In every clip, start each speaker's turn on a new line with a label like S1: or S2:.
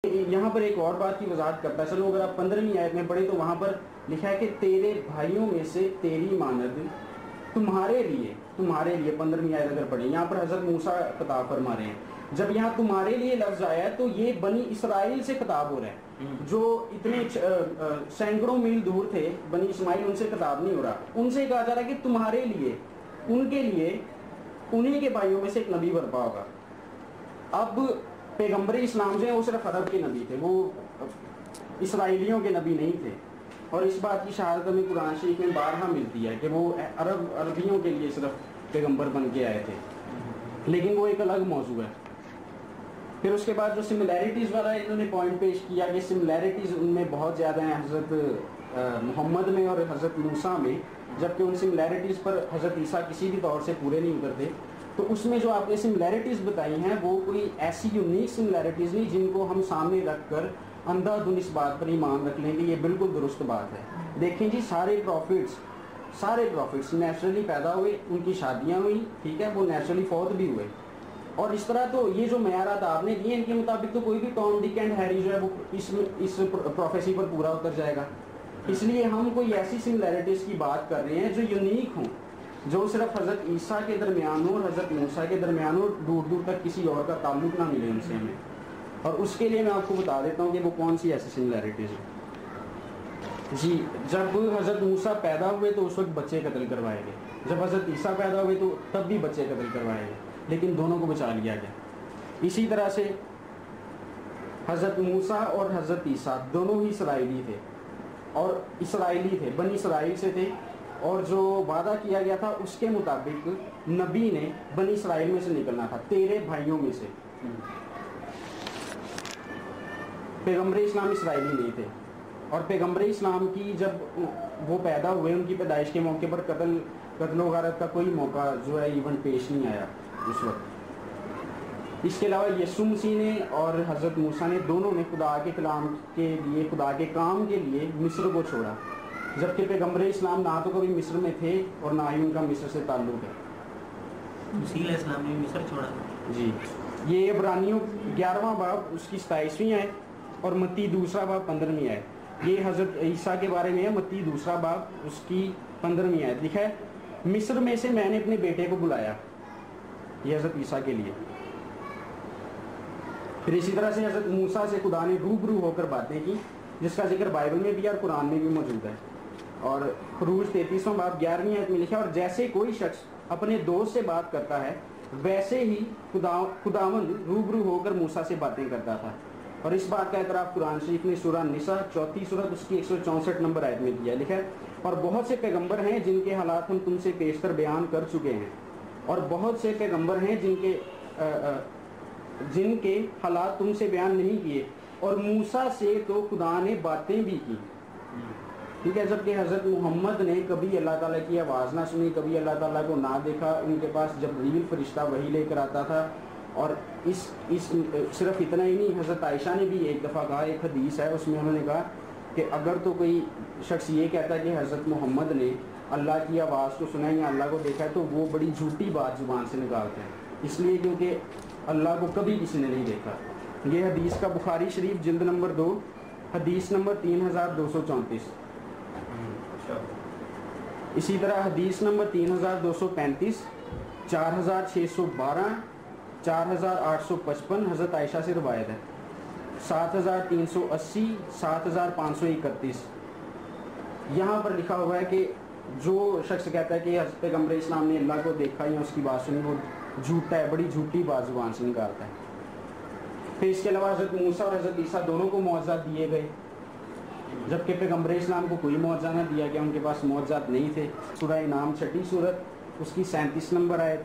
S1: یہاں پر ایک اور بات کی وضاحت کرتا ہے. چلو اگر آپ 15ویں آیت میں پڑھیں تو وہاں پر لکھا ہے کہ تیرے بھائیوں میں سے تیری مانند تمہارے لیے 15ویں آیت اگر پڑھیں, یہاں پر حضرت موسیٰ خطاب فرما رہے ہیں. جب یہاں تمہارے لیے لفظ آیا ہے تو یہ بنی اسرائیل سے خطاب ہو رہا ہے, جو اتنے سینکڑوں میل دور تھے. بنی اسماعیل ان سے خطاب نہیں ہو رہا, ان سے کہا جا رہا ہے کہ تمہارے لیے, ان کے لیے, انہیں کے بھائیوں میں سے ایک نبی برپا ہوگا. اب پیغمبر اسلام جو ہیں وہ صرف عرب کے نبی تھے, وہ اسرائیلیوں کے نبی نہیں تھے. اور اس بات کی شہادت ہمیں قرآن شریف میں بارہا ملتی ہے کہ وہ عربیوں کے لیے صرف پیغمبر بن کے آئے تھے, لیکن وہ ایک الگ موضوع ہے. پھر اس کے بعد جو سملیرٹیز والا انہوں نے پوائنٹ پیش کیا کہ سملیرٹیز ان میں بہت زیادہ ہیں حضرت محمد میں اور حضرت موسیٰ میں, جبکہ ان سملیرٹیز پر حضرت عیسیٰ کسی بھی طور سے پورے نہیں اترتے. تو اس میں جو آپ نے سملیرٹیز بتائی ہیں وہ کوئی ایسی یونیک سملیرٹیز نہیں جن کو ہم سامنے رکھ کر اندھا دھند اس بات پر ایمان رکھ لیں کہ یہ بالکل درست بات ہے. دیکھیں جی, سارے پروفٹس نیچرلی پیدا ہوئے, ان کی شادیاں ہوئی, ٹھیک ہے, وہ نیچرلی فوت بھی ہوئے. اور اس طرح تو یہ جو معیارات آپ نے دیے ان کے مطابق تو کوئی بھی ٹام ڈک اینڈ ہیری جو ہے وہ اس پروفیسی پر پورا اتر جائے گا. اس لیے ہم کوئی ایسی سملیرٹیز کی بات کر رہے ہیں جو یونیک ہوں, جو صرف حضرت عیسیٰ کے درمیان ہو اور حضرت موسیٰ کے درمیان ہو, دور دور تک کسی اور کا تعلق نہ ملے ان سے ہمیں. اور اس کے لیے میں آپ کو بتا دیتا ہوں کہ وہ کون سی ایسی سملیرٹیز ہیں. جی, جب حضرت موسیٰ پیدا ہوئے تو اس وقت بچے قتل کروائے گئے, جب حضرت عیسیٰ پیدا ہوئے تو تب بھی بچے قتل کروائے گئے, لیکن دونوں کو بچا لیا گیا. اسی طرح سے حضرت موسیٰ اور حضرت عیسیٰ دونوں ہی اسرائیلی تھے, اور اسرائیلی تھے, بنی اسرائیل سے تھے, اور جو وعدہ کیا گیا تھا اس کے مطابق نبی نے بنی اسرائیل میں سے نکلنا تھا, تیرے بھائیوں میں سے. پیغمبر اسلام اسرائیلی نہیں تھے, اور پیغمبر اسلام کی جب وہ پیدا ہوئے ان کی پیدائش کے موقع پر قتل و غارت کا کوئی موقع جو ہے ایون پیش نہیں آیا اس وقت. اس کے علاوہ یسوع مسیح نے اور حضرت موسیٰ نے دونوں نے خدا کے کلام کے لیے, خدا کے کام کے لیے مصر کو چھوڑا, جبکہ پیغمبر اسلام نہ تو کبھی مصر میں تھے اور نہ ہی ان کا مصر سے تعلق ہے.
S2: مسیح علیہ السلام نے مصر چھوڑا.
S1: جی, یہ عبرانیوں 11واں باب اس کی 27ویں آیت اور متی 2 باب 15ویں آیت. یہ حضرت عیسیٰ کے بارے میں ہے, متی 2 باب اس کی 15ویں آیت. لکھا ہے, مصر میں سے میں نے اپنے بیٹے کو بلایا. یہ حضرت عیسیٰ کے لیے. پھر اسی طرح سے حضرت موسیٰ سے خدا نے روبرو ہو کر باتیں کی, جس کا ذکر بائبل میں بھی اور قرآن میں بھی موجود ہے. اور خروج 33واں باب 11ویں آیت میں لکھا, اور جیسے کوئی شخص اپنے دوست سے بات کرتا ہے ویسے ہی خداوند روبرو ہو کر موسیٰ سے باتیں کرتا تھا. اور اس بات کا اعتراف قرآن شریف نے سورہ نساء 34 سورت اس کی 164 نمبر آیت میں کیا. لکھا ہے, اور بہت سے پیغمبر ہیں جن کے حالات ہم تم سے پیشتر بیان کر چکے ہیں, اور بہت سے پیغمبر ہیں جن کے حالات تم سے بیان نہیں کیے, اور موسیٰ سے تو خدا نے باتیں بھی کی. ٹھیک ہے, جبکہ حضرت محمد نے کبھی اللہ تعالیٰ کی آواز نہ سنی, کبھی اللہ تعالیٰ کو نہ دیکھا. ان کے پاس جبریل فرشتہ وحی لے کر آتا تھا. اور اس صرف اتنا ہی نہیں, حضرت عائشہ نے بھی ایک دفعہ کہا, ایک حدیث ہے اس میں انہوں نے کہا کہ اگر تو کوئی شخص یہ کہتا ہے کہ حضرت محمد نے اللہ کی آواز کو سنا یا اللہ کو دیکھا ہے تو وہ بڑی جھوٹی بات زبان سے نکالتے ہیں, اس لیے کیونکہ اللہ کو کبھی کسی نے نہیں دیکھا. یہ حدیث کا بخاری شریف جلد نمبر 2 حدیث نمبر 3234. اسی طرح حدیث نمبر 3235, 4612, 4855 حضرت عائشہ سے روایت ہے. 7380, 7531. یہاں پر لکھا ہوا ہے کہ جو شخص کہتا ہے کہ حضرت پیغمبر اسلام نے اللہ کو دیکھا یا اس کی بات سنی, وہ جھوٹا ہے, بڑی جھوٹی بات زبان سے نکالتا ہے. پھر اس کے علاوہ حضرت موسیٰ اور حضرت عیسیٰ دونوں کو معجزات دیے گئے, جبکہ پیغمبر اسلام کو کوئی معجزہ نہ دیا گیا, ان کے پاس معجزات نہیں تھے. سورہ انعام 6 سورت اس کی 37 نمبر آیت,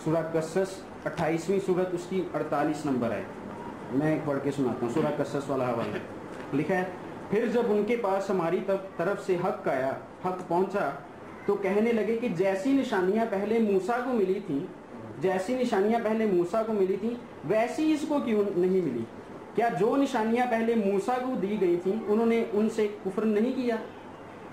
S1: سورہ قصص 28ویں سورت اس کی 48 نمبر آیت. میں ایک پڑھ کے سناتا ہوں سورہ قصص والا حوالہ. لکھا ہے, پھر جب ان کے پاس ہماری طرف سے حق آیا, حق پہنچا, تو کہنے لگے کہ جیسی نشانیاں پہلے موسیٰ کو ملی تھیں ویسی اس کو کیوں نہیں ملی؟ کیا جو نشانیاں پہلے موسیٰ کو دی گئی تھیں انہوں نے ان سے کفر نہیں کیا؟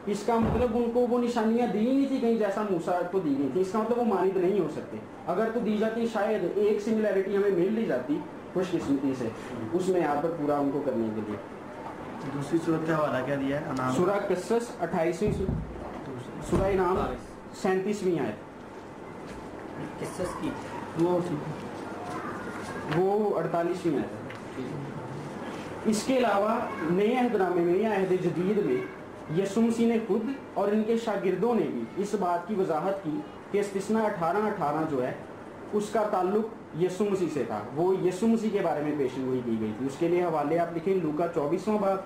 S1: اس کا مطلب ان کو وہ نشانیاں دی نہیں تھی کہیں جیسا موسیٰ کو دی گئی تھی. اس کا مطلب وہ مانند نہیں ہو سکتے. اگر تو دی جاتی شاید ایک سملیرٹی ہمیں مل لی جاتی خوش قسمتی سے، اس میں یہاں پر پورا ان کو کرنے کے لیے۔
S3: دوسری صورت کا حوالہ کیا دیا ہے؟ انعام
S1: سورہ قصص 28ویں سورہ انعام 37ویں آیت،
S2: قصص کی
S3: وہ
S1: 48ویں آیت ہے۔ اس کے علاوہ نئے عہد نامے میں یا عہد جدید میں یسوع مسیح نے خود اور ان کے شاگردوں نے بھی اس بات کی وضاحت کی کہ استثناء 18 جو ہے اس کا تعلق یسوع مسیح سے تھا، وہ یسوع مسیح کے بارے میں پیشن گوئی کی گئی تھی۔ اس کے لیے حوالے آپ لکھیں لوکا 24واں باب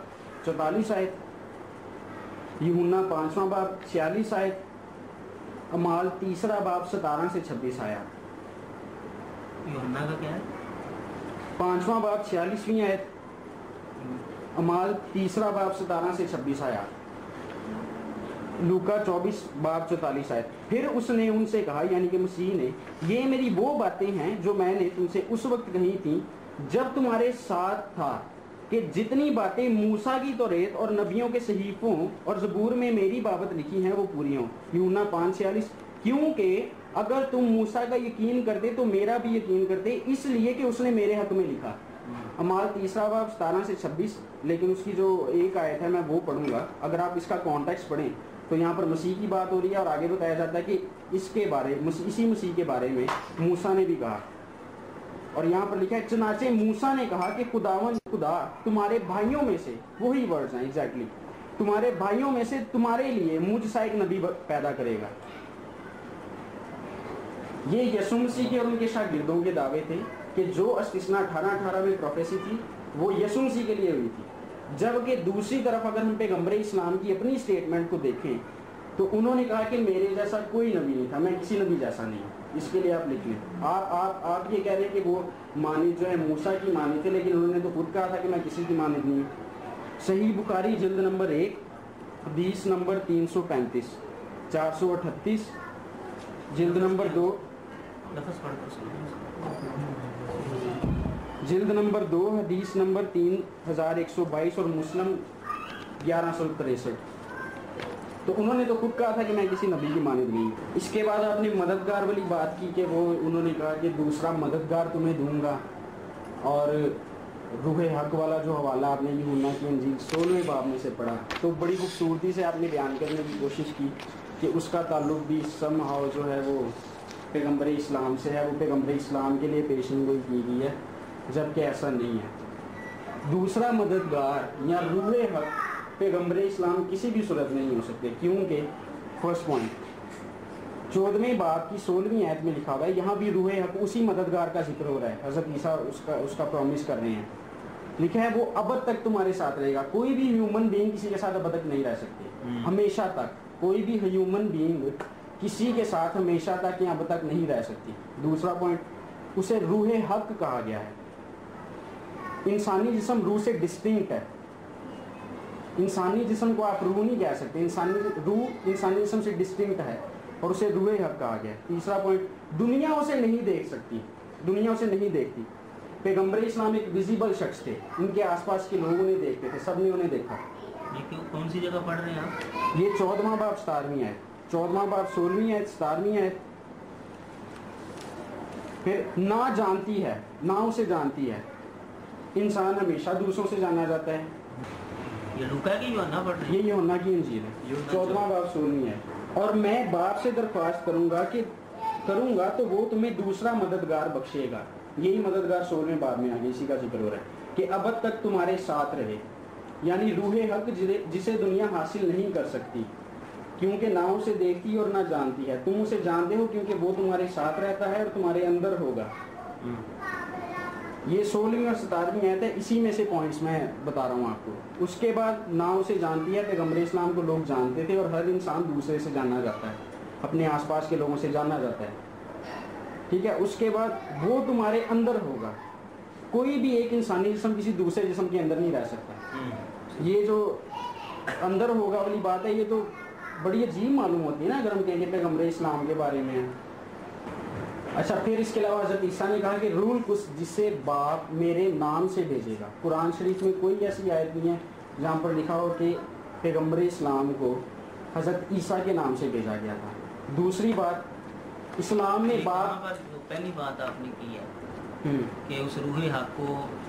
S1: 44 آیت، یوحنا 5واں باب 46 آیت، اعمال 3 باب 17 سے 26 آیات۔
S2: یوحنا کا کیا ہے؟
S1: 5واں باب 46ویں آیت، اعمال 3 باب 17 سے 26 آیات، لوکا 24 باب 44 آیت۔ پھر اس نے ان سے کہا، یعنی کہ مسیح نے، یہ میری وہ باتیں ہیں جو میں نے تم سے اس وقت کہی تھیں جب تمہارے ساتھ تھا، کہ جتنی باتیں موسیٰ کی توریت اور نبیوں کے صحیفوں اور زبور میں میری بابت لکھی ہیں وہ پوری ہوں۔ یوحنا 5:46، کیونکہ اگر تم موسیٰ کا یقین کرتے تو میرا بھی یقین کرتے، اس لیے کہ اس نے میرے حق میں لکھا۔ اعمال 3 باب 17 سے 26، لیکن اس کی جو ایک آیت ہے میں وہ پڑھوں گا۔ اگر آپ اس کا کانٹیکسٹ پڑھیں تو یہاں پر مسیح کی بات ہو رہی ہے اور آگے بتایا جاتا ہے کہ اس کے بارے اسی مسیح کے بارے میں موسیٰ نے بھی کہا، اور یہاں پر لکھا ہے چنانچہ موسیٰ نے کہا کہ خدا تمہارے بھائیوں میں سے، وہی ورڈز ہیں ایگزیکٹلی، تمہارے بھائیوں میں سے تمہارے لیے مجھ سا ایک نبی پیدا کرے گا۔ یہ یسوع مسیح کے اور ان کے شاگردوں کے دعوے تھے کہ جو استثناء 18 میں پروفیسی تھی وہ یسوع مسیح کے لیے ہوئی تھی، جبکہ دوسری طرف اگر ہم پیغمبر اسلام کی اپنی اسٹیٹمنٹ کو دیکھیں تو انہوں نے کہا کہ میرے جیسا کوئی نبی نہیں تھا، میں کسی نبی جیسا نہیں ہوں۔ اس کے لیے آپ لکھ لیں، آپ یہ کہہ رہے ہیں کہ وہ مانند جو ہے موسیٰ کی مانند تھے، لیکن انہوں نے تو خود کہا تھا کہ میں کسی کی مانند نہیں ہوں۔ صحیح بخاری جلد نمبر 1 حدیث نمبر 335، 438 جلد نمبر 2
S2: لفظ پڑھ کر سنیں۔
S1: جلد نمبر 2 حدیث نمبر 3122 اور مسلم 1163۔ تو انہوں نے تو خود کہا تھا کہ میں کسی نبی کی مانند نہیں۔ اس کے بعد آپ نے مددگار والی بات کی کہ وہ انہوں نے کہا کہ دوسرا مددگار تمہیں دوں گا، اور روح حق والا جو حوالہ آپ نے یوحنا کی انجیل 16ویں باب میں سے پڑھا، تو بڑی خوبصورتی سے آپ نے بیان کرنے کی کوشش کی کہ اس کا تعلق بھی سم ہاؤ جو ہے وہ پیغمبر اسلام سے ہے، وہ پیغمبر اسلام کے لیے پیشن گوئی کی گئی ہے، جبکہ ایسا نہیں ہے۔ دوسرا مددگار یا روح حق پیغمبر اسلام کسی بھی صورت میں نہیں ہو سکتے، کیونکہ فرسٹ پوائنٹ 14ویں باب کی 16ویں آیت میں لکھا ہوا ہے، یہاں بھی روح حق اسی مددگار کا ذکر ہو رہا ہے، حضرت عیسیٰ اس کا پرومس کر رہے ہیں، لکھا ہے وہ ابد تک تمہارے ساتھ رہے گا۔ کوئی بھی ہیومن بینگ کسی کے ساتھ ابد تک نہیں رہ سکتے، ہمیشہ تک کوئی بھی ہیومن بینگ کسی کے ساتھ ہمیشہ تک یا اب تک نہیں رہ سکتی۔ دوسرا پوائنٹ، اسے روح حق کہا گیا ہے۔ انسانی جسم روح سے ڈسٹنکٹ ہے، انسانی جسم کو آپ روح نہیں کہہ سکتے، روح انسانی جسم سے ڈسٹنکٹ ہے اور اسے روح حق کہا گیا ہے۔ تیسرا پوائنٹ، دنیا اسے نہیں دیکھ سکتی، دنیا اسے نہیں دیکھتی۔ پیغمبر اسلام ایک ویزیبل شخص تھے، ان کے آس پاس کے لوگ انہیں دیکھتے تھے، سب نے انہیں دیکھا۔
S2: یہ کون سی جگہ پڑھ رہے ہیں آپ؟
S1: یہ 14واں باب 17ویں آیت، 14واں باب 16ویں آیت 17ویں آیت۔ پھر نہ جانتی ہے، نہ اسے جانتی ہے، انسان ہمیشہ دوسروں سے جانا جاتا ہے۔
S2: یہ لوکا کی یوحنا پڑھ رہے ہیں؟
S1: یہ یوحنا کی انجیل ہے، 14واں باب 16ویں آیت۔ اور میں باپ سے درخواست کروں گا تو وہ تمہیں دوسرا مددگار بخشے گا۔ یہی مددگار 16ویں باب میں آگے اسی کا ذکر ہو رہا ہے کہ ابد تک تمہارے ساتھ رہے، یعنی روح حق جسے دنیا حاصل نہیں کر سکتی، کیونکہ نہ اسے دیکھتی اور نہ جانتی ہے، تم اسے جانتے ہو کیونکہ وہ تمہارے ساتھ رہتا ہے اور تمہارے اندر ہوگا۔ یہ 16ویں اور 17ویں آیت ہے، اسی میں سے پوائنٹس میں بتا رہا ہوں آپ کو۔ اس کے بعد نہ اسے جانتی ہے، پیغمبر اسلام کو لوگ جانتے تھے، اور ہر انسان دوسرے سے جانا جاتا ہے، اپنے آس پاس کے لوگوں سے جانا جاتا ہے، ٹھیک ہے۔ اس کے بعد وہ تمہارے اندر ہوگا، کوئی بھی ایک انسانی جسم کسی دوسرے جسم کے اندر نہیں رہ سکتا۔ یہ جو اندر ہوگا والی بات ہے، یہ تو بڑی عجیب معلوم ہوتی ہے نا اگر ہم کہیں گے پیغمبر اسلام کے بارے میں۔ اچھا، پھر اس کے علاوہ حضرت عیسیٰ نے کہا کہ روح القدس جسے باپ میرے نام سے بھیجے گا۔ قرآن شریف میں کوئی ایسی آیت نہیں ہے جہاں پر لکھا ہو کہ پیغمبر اسلام کو حضرت عیسیٰ کے نام سے بھیجا گیا تھا۔ دوسری بات، اسلام میں باپ،
S2: پہلی بات آپ نے کی ہے کہ اس روح حق کو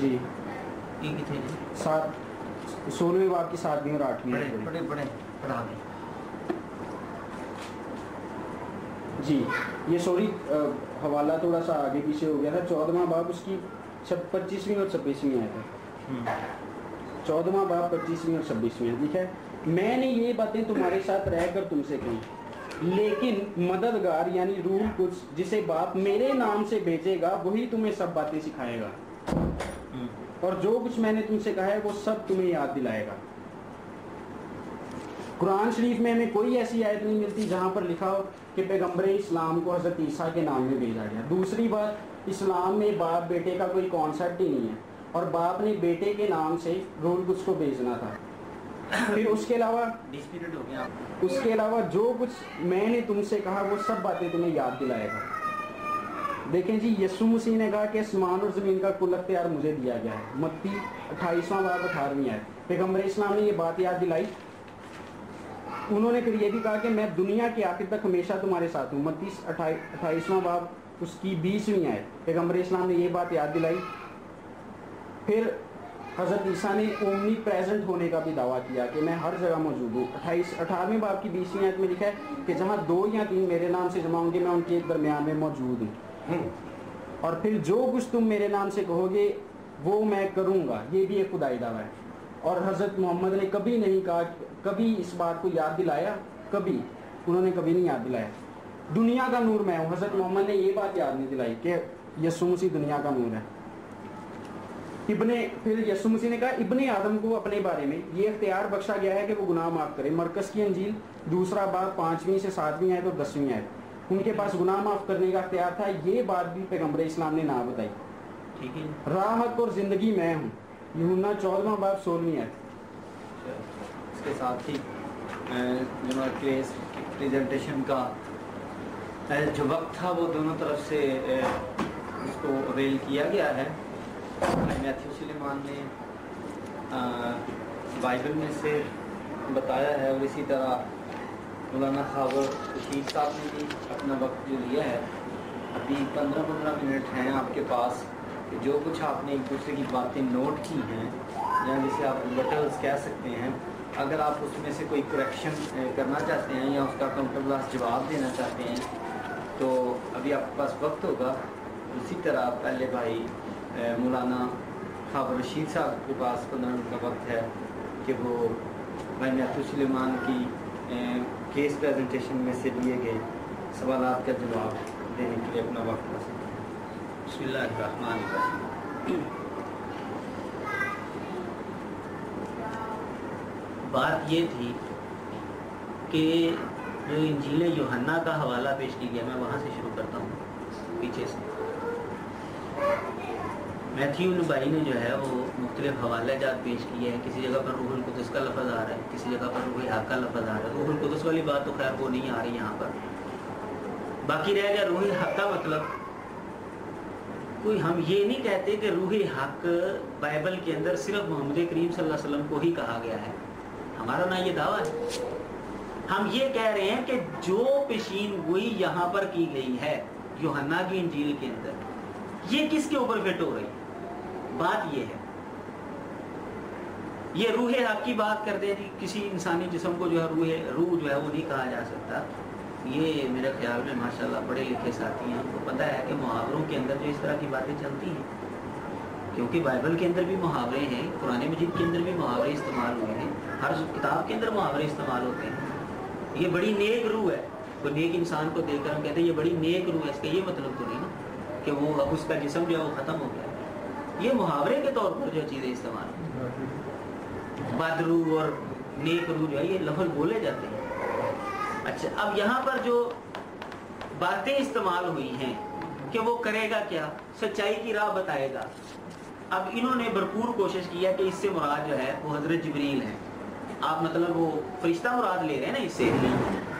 S1: جی
S2: یہ کتنے جی
S1: 16ویں باب کی 7ویں اور 8ویں
S3: پڑھا دیں
S1: جی. یہ سوری حوالہ تھوڑا سا آگے پیچھے ہو گیا تھا. 14واں باب اس کی 25ویں اور 26ویں آیت ہے. 14واں باب 25ویں اور 26ویں آیت لکھا ہے میں نے یہ باتیں تمہارے ساتھ رہ کر تم سے کہیں لیکن مددگار یعنی روح القدس جسے باپ میرے نام سے بھیجے گا وہی تمہیں سب باتیں سکھائے گا اور جو کچھ میں نے تم سے کہا ہے وہ سب تمہیں یاد دلائے گا. قرآن شریف میں ہمیں کوئی ایسی آیت نہیں ملتی جہاں پر لکھا ہو کہ پیغمبر اسلام کو حضرت عیسیٰ کے نام میں بھیجا گیا. دوسری بات اسلام میں باپ بیٹے کا کوئی کانسیپٹ ہی نہیں ہے اور باپ نے بیٹے کے نام سے روح القدس کو بھیجنا تھا. پھر اس کے علاوہ جو کچھ میں نے تم سے کہا وہ سب باتیں تمہیں یاد دلائے گا. دیکھیں جی یسوع مسیح نے کہا کہ آسمان اور زمین کا کل اختیار مجھے دیا گیا ہے. متی 28واں باب 18ویں آیت. پیغمبر اسلام نے یہ بات یاد دلائی. انہوں نے پھر یہ بھی کہا کہ میں دنیا کے آخر تک ہمیشہ تمہارے ساتھ ہوں. متی 28واں باب اس کی 20ویں آیت. پیغمبر اسلام نے یہ بات یاد دلائی. پھر حضرت عیسیٰ نے اومنی پریزنٹ ہونے کا بھی دعویٰ کیا کہ میں ہر جگہ موجود ہوں. 18ویں باب کی 20ویں آیت میں لکھا ہے کہ جہاں 2 یا 3 میرے نام سے جمع ہوں گے میں ان کے درمیان میں موجود ہوں. اور پھر جو کچھ تم میرے نام سے کہو گے وہ میں کروں گا. یہ بھی ایک خدائی دعویٰ ہے. اور حضرت محمد نے کبھی نہیں کہا کبھی اس بات کو یاد دلایا کبھی انہوں نے کبھی نہیں یاد دلایا دنیا کا نور میں ہوں. حضرت محمد نے یہ بات یاد نہیں دلائی کہ یسوع مسیح دنیا کا نور ہے. پھر یسوع مسیح نے کہا ابن آدم کو اپنے بارے میں یہ اختیار بخشا گیا ہے کہ وہ گناہ معاف کرے. مرکز کی انجیل 2 باب 5ویں سے 7ویں آیت اور 10ویں آیت. ان کے پاس گناہ معاف کرنے کا اختیار تھا. یہ بات بھی پیغمبر اسلام نے نہ بتائی.
S2: ٹھیک ہے.
S1: راحت اور زندگی میں ہوں. یوحنا 14واں باب 16ویں آیت.
S3: اس کے ساتھ ہی پریزنٹیشن کا جو وقت تھا وہ دونوں طرف سے اس کو اویل کیا گیا ہے. میتھیو سلیمان نے بائبل میں سے بتایا ہے اور اسی طرح مولانا خاور رشید صاحب نے بھی اپنا وقت جو لیا ہے. ابھی 15 منٹ ہیں آپ کے پاس کہ جو کچھ آپ نے ایک دوسرے کی باتیں نوٹ کی ہیں یا جسے آپ لیٹرز کہہ سکتے ہیں اگر آپ اس میں سے کوئی کریکشن کرنا چاہتے ہیں یا اس کا کاؤنٹر بلاس جواب دینا چاہتے ہیں تو ابھی آپ کے پاس وقت ہوگا. اسی طرح پہلے بھائی مولانا خاور رشید صاحب کے پاس 15 منٹ کا وقت ہے کہ وہ بھائی میتھیو سلیمان کی کیس پریزنٹیشن میں سے لیے گئے سوالات کا جواب دینے کے لیے اپنا وقت پاس.
S2: بسم اللہ الرحمن الرحیم. بات یہ تھی کہ جو انجیل یوحنا کا حوالہ پیش کی گیا میں وہاں سے شروع کرتا ہوں پیچھے سے. میتھیو بھائی نے جو ہے وہ مختلف حوالے جات پیش کیے ہیں. کسی جگہ پر روح القدس کا لفظ آ رہا ہے, کسی جگہ پر روح حق کا لفظ آ رہا ہے. روح القدس والی بات تو خیر وہ نہیں آ رہی یہاں پر. باقی رہ گیا روح حق کا مطلب. کوئی ہم یہ نہیں کہتے کہ روح حق بائبل کے اندر صرف محمد کریم صلی اللہ علیہ وسلم کو ہی کہا گیا ہے. ہمارا نہ یہ دعویٰ ہے. ہم یہ کہہ رہے ہیں کہ جو پیشین گوئی یہاں پر کی گئی ہے یوحنا کی انجیل کے اندر یہ کس کے اوپر فٹ ہو رہی ہے. بات یہ ہے یہ روح حق کی بات کرتے ہیں. کسی انسانی جسم کو جو ہے روح جو ہے وہ نہیں کہا جا سکتا. یہ میرے خیال میں ماشاءاللہ پڑھے لکھے ساتھی ہیں, ان کو پتہ ہے کہ محاوروں کے اندر جو اس طرح کی باتیں چلتی ہیں کیونکہ بائبل کے اندر بھی محاورے ہیں, قرآن مجید کے اندر بھی محاورے استعمال ہوئے ہیں, ہر کتاب کے اندر محاورے استعمال ہوتے ہیں. یہ بڑی نیک روح ہے. کوئی نیک انسان کو دیکھ کر ہم کہتے ہیں یہ بڑی نیک روح ہے. اس کا یہ مطلب تو نہیں نا کہ وہ اس کا جسم جو ہے وہ ختم ہو گیا. یہ محاورے کے طور پر جو چیزیں استعمال ہیں بدروح اور نیک روح جو ہے یہ لفظ بولے جاتے ہیں. اچھا اب یہاں پر جو باتیں استعمال ہوئی ہیں کہ وہ کرے گا کیا, سچائی کی راہ بتائے گا. اب انہوں نے بھرپور کوشش کی ہے کہ اس سے مراد جو ہے وہ حضرت جبریل ہے. آپ مطلب وہ فرشتہ مراد لے رہے ہیں نا, اس سے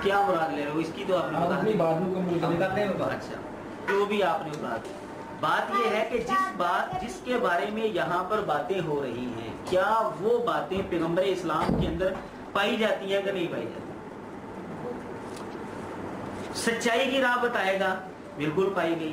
S2: کیا مراد لے رہے ہو اس کی تو آپ نے بتا. اچھا جو بھی آپ نے بات یہ ہے کہ جس کے بارے میں یہاں پر باتیں ہو رہی ہیں کیا وہ باتیں پیغمبر اسلام کے اندر پائی جاتی ہیں کہ نہیں پائی جاتی. سچائی کی راہ بتائے گا, بالکل پائی گئی.